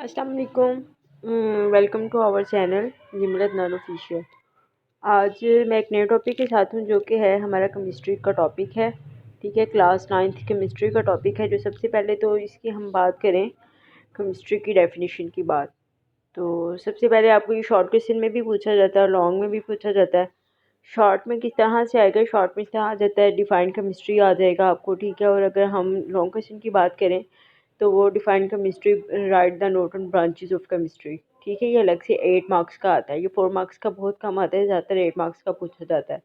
अस्सलाम वालेकुम। Welcome to our channel जिमरत नॉन ऑफिशियल। आज मैं एक नए टॉपिक के साथ हूँ जो कि है हमारा केमिस्ट्री का टॉपिक है। ठीक है, क्लास 9th केमिस्ट्री का टॉपिक है। जो सबसे पहले तो इसकी हम बात करें केमिस्ट्री की डेफिनेशन की बात, तो सबसे पहले आपको ये शॉर्ट क्वेश्चन में भी पूछा जाता है और लॉन्ग में भी पूछा जाता है। शॉर्ट में किस तरह से आएगा, शॉर्ट में इस तरह आ जाता है डिफाइंड केमिस्ट्री आ जाएगा आपको। ठीक है, और अगर हम लॉन्ग क्वेश्चन की बात करें तो वो defined chemistry, right the note on branches of chemistry. ठीक है, ये अलग से 8 मार्क्स का आता है। ये 4 मार्क्स का बहुत कम आता है, ज़्यादातर 8 मार्क्स का पूछा जाता है।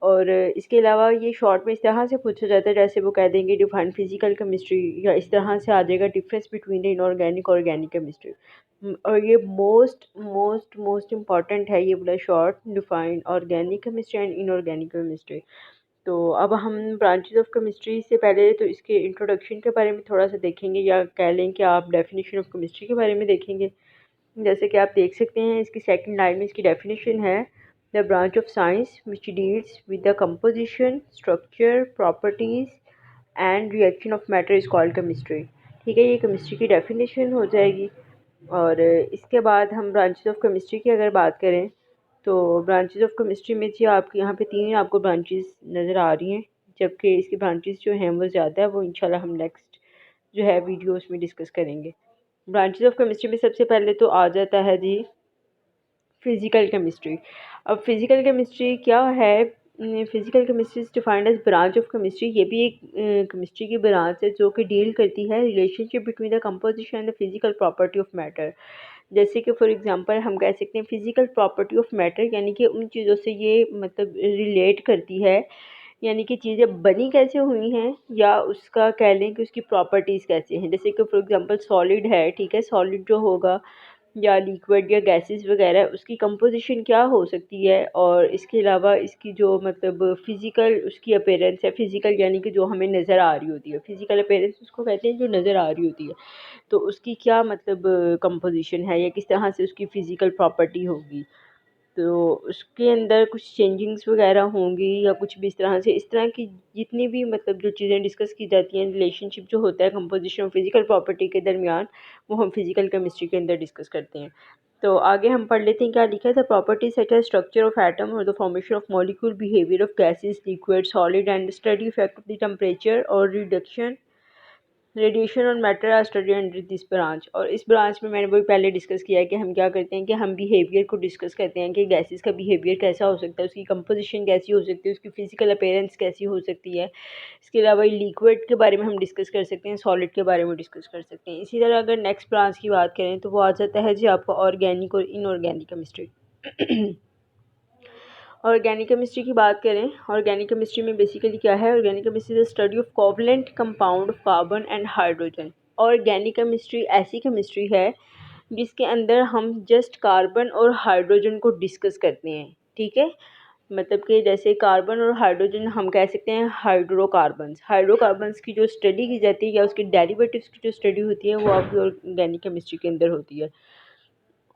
और इसके अलावा ये शॉर्ट में इस तरह से पूछा जाता है जैसे वो कह देंगे डिफाइंड फिजिकल केमिस्ट्री, या इस तरह से आ जाएगा डिफरेंस बिटवीन द इनऑर्गेनिक और ऑर्गेनिक केमिस्ट्री। और ये मोस्ट मोस्ट मोस्ट इम्पॉर्टेंट है, ये बोला short defined organic chemistry and inorganic chemistry. तो अब हम ब्रांचेस ऑफ केमिस्ट्री से पहले तो इसके इंट्रोडक्शन के बारे में थोड़ा सा देखेंगे, या कह लें कि आप डेफिनेशन ऑफ केमिस्ट्री के बारे में देखेंगे। जैसे कि आप देख सकते हैं इसकी सेकंड लाइन में इसकी डेफिनेशन है, the branch of science which deals with the composition, structure, properties and reaction of matter is called chemistry. ठीक है, ये केमिस्ट्री की डेफिनेशन हो जाएगी। और इसके बाद हम ब्रांचेस ऑफ केमिस्ट्री की अगर बात करें तो ब्रांचेस ऑफ केमिस्ट्री में जी आपके यहाँ पे 3 आपको ब्रांचेस नज़र आ रही हैं, जबकि इसकी ब्रांचेस जो हैं वो ज़्यादा है। वो इंशाल्लाह हम नेक्स्ट जो है वीडियोस में डिस्कस करेंगे। ब्रांचेस ऑफ केमिस्ट्री में सबसे पहले तो आ जाता है जी फिज़िकल केमिस्ट्री। अब फिज़िकल केमिस्ट्री क्या है? Physical chemistry is defined as branch of chemistry. ये भी एक केमिस्ट्री की ब्रांच है जो कि डील करती है relationship between the composition and the physical property of matter. जैसे कि फॉर एग्जांपल हम कह सकते हैं फिज़िकल प्रॉपर्टी ऑफ मैटर, यानी कि उन चीज़ों से ये मतलब रिलेट करती है, यानी कि चीज़ें बनी कैसे हुई हैं, या उसका कह लें कि उसकी प्रॉपर्टीज़ कैसे हैं। जैसे कि फॉर एग्जांपल सॉलिड है, ठीक है, सॉलिड जो होगा या लिक्विड या गैसेस वगैरह, उसकी कंपोजिशन क्या हो सकती है। और इसके अलावा इसकी जो मतलब फ़िज़िकल उसकी अपीयरेंस है, फ़िज़िकल यानी कि जो हमें नज़र आ रही होती है, फ़िज़िकल अपीयरेंस उसको कहते हैं जो नज़र आ रही होती है। तो उसकी क्या मतलब कंपोजिशन है, या किस तरह से उसकी फ़िज़िकल प्रॉपर्टी होगी, तो उसके अंदर कुछ चेंजिंग्स वगैरह होंगी या कुछ भी इस तरह की जितनी भी मतलब जो चीज़ें डिस्कस की जाती हैं, रिलेशनशिप जो होता है कंपोजिशन और फिज़िकल प्रॉपर्टी के दरमियान, वो हम फिज़िकल केमिस्ट्री के अंदर डिस्कस करते हैं। तो आगे हम पढ़ लेते हैं क्या लिखा है। The property such as structure of atom और the formation of molecule, behaviour of gases, liquid, solid and study effect of the temperature और रिडक्शन, रेडिएशन और matter are study under this branch. और इस ब्रांच में मैंने वही पहले discuss किया है कि हम क्या करते हैं कि हम बिहेवियर को डिस्कस करते हैं कि गैसेस का बिहेवियर कैसा हो सकता है, उसकी कंपोजिशन कैसी हो सकती है, उसकी फिजिकल अपीयरेंस कैसी हो सकती है। इसके अलावा लिक्विड के बारे में हम डिस्कस कर सकते हैं, सॉलिड के बारे में डिस्कस कर सकते हैं। इसी तरह अगर नेक्स्ट ब्रांच की बात करें तो वो आ जाता है जी आपका ऑर्गेनिक और इनऑर्गेनिक केमिस्ट्री। ऑर्गेनिक केमिस्ट्री की बात करें, ऑर्गेनिक केमिस्ट्री में बेसिकली क्या है? Organic chemistry is the study of covalent compound of carbon and hydrogen. Organic chemistry ऐसी केमिस्ट्री है जिसके अंदर हम जस्ट कार्बन और हाइड्रोजन को डिस्कस करते हैं। ठीक है, मतलब कि जैसे कार्बन और हाइड्रोजन हम कह सकते हैं हाइड्रोकार्बन्स। हाइड्रोकार्बन्स की जो स्टडी की जाती है या उसके डेरिवेटिव्स की जो स्टडी होती है वो आपकी ऑर्गेनिक केमिस्ट्री के अंदर होती है।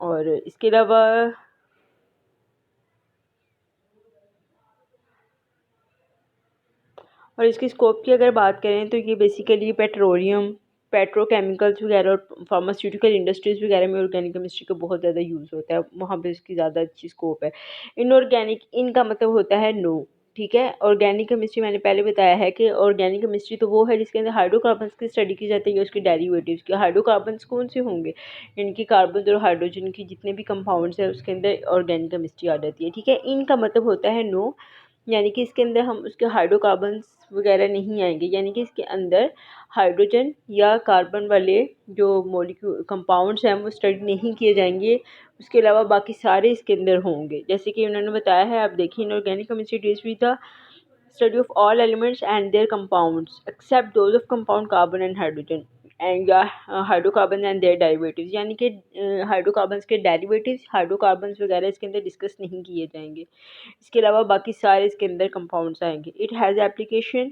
और इसके अलावा और इसकी स्कोप की अगर बात करें तो ये बेसिकली पेट्रोलियम, पेट्रोकेमिकल्स वगैरह और फार्मास्यूटिकल इंडस्ट्रीज़ वगैरह में ऑर्गेनिक केमिस्ट्री का बहुत ज़्यादा यूज़ होता है, वहाँ पे इसकी ज़्यादा अच्छी स्कोप है। इनऑर्गेनिक, इनका मतलब होता है नो। ठीक है, ऑर्गेनिक केमिस्ट्री मैंने पहले बताया है कि ऑर्गेनिक केमिस्ट्री तो वो है जिसके अंदर हाइड्रोकार्बन्स की स्टडी की जाती है, उसके डेरिवेटिव्स की। हाइड्रोकार्बन्स कौन से होंगे? यानी कि कार्बन और हाइड्रोजन की जितने भी कंपाउंड्स हैं उसके अंदर ऑर्गेनिक केमिस्ट्री आ जाती है। ठीक है, इनका मतलब होता है नो, यानी कि इसके अंदर हम उसके हाइड्रोकार्बन्स वगैरह नहीं आएंगे, यानी कि इसके अंदर हाइड्रोजन या कार्बन वाले जो मॉलिक्यूल कंपाउंड्स हैं वो स्टडी नहीं किए जाएंगे। उसके अलावा बाकी सारे इसके अंदर होंगे, जैसे कि उन्होंने बताया है। आप देखिए, inorganic chemistry deals with the study of all elements and their compounds except those of compound carbon and hydrogen and या हाइड्रोकार्बन एंड देयर डेरिवेटिव्स, यानी कि हाइड्रोकार्बन्स के डेरिवेटिव्स, हाइड्रोकार्बन्स वगैरह इसके अंदर डिस्कस नहीं किए जाएंगे। इसके अलावा बाकी सारे इसके अंदर कंपाउंड्स आएंगे। It has application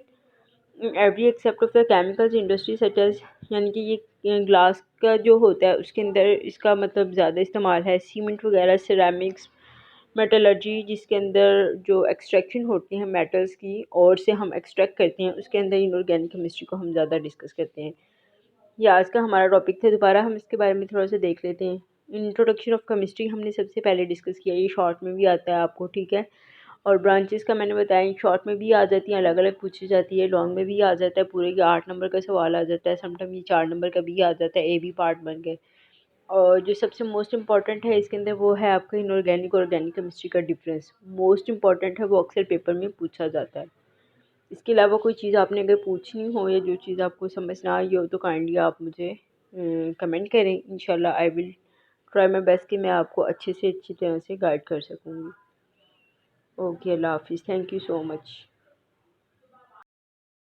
every except of the chemicals industry such as, यानी कि ये ग्लास का जो होता है उसके अंदर इसका मतलब ज़्यादा इस्तेमाल है। सीमेंट वगैरह, सिरेमिक्स, मेटलर्जी, जिसके अंदर जो एक्सट्रैक्शन होती है मेटल्स की और से हम एक्सट्रैक्ट करते हैं, उसके अंदर इनऑर्गेनिक केमिस्ट्री को हम ज़्यादा डिस्कस करते हैं। ये आज का हमारा टॉपिक था। दोबारा हम इसके बारे में थोड़ा सा देख लेते हैं। इंट्रोडक्शन ऑफ केमिस्ट्री हमने सबसे पहले डिस्कस किया, ये शॉर्ट में भी आता है आपको, ठीक है। और ब्रांचेस का मैंने बताया, शॉर्ट में भी आ जाती हैं, अलग अलग पूछी जाती है, लॉन्ग में भी आ जाता है, पूरे के 8 नंबर का सवाल आ जाता है, समटाइम ये 4 नंबर का भी आ जाता है, ए बी पार्ट बन गए। और जो सबसे मोस्ट इंपॉर्टेंट है इसके अंदर वो है आपका इनऑर्गेनिक और ऑर्गेनिक केमिस्ट्री का डिफरेंस। मोस्ट इंपॉर्टेंट है, वो अक्सर पेपर में पूछा जाता है। इसके अलावा कोई चीज़ आपने अगर पूछनी हो या जो चीज़ आपको समझ ना आई हो तो काइंडली आप मुझे कमेंट करें। इंशाल्लाह I will try my best कि मैं आपको अच्छे से अच्छी तरह से गाइड कर सकूँगी। ओके, अल्लाह हाफिज़, थैंक यू सो मच।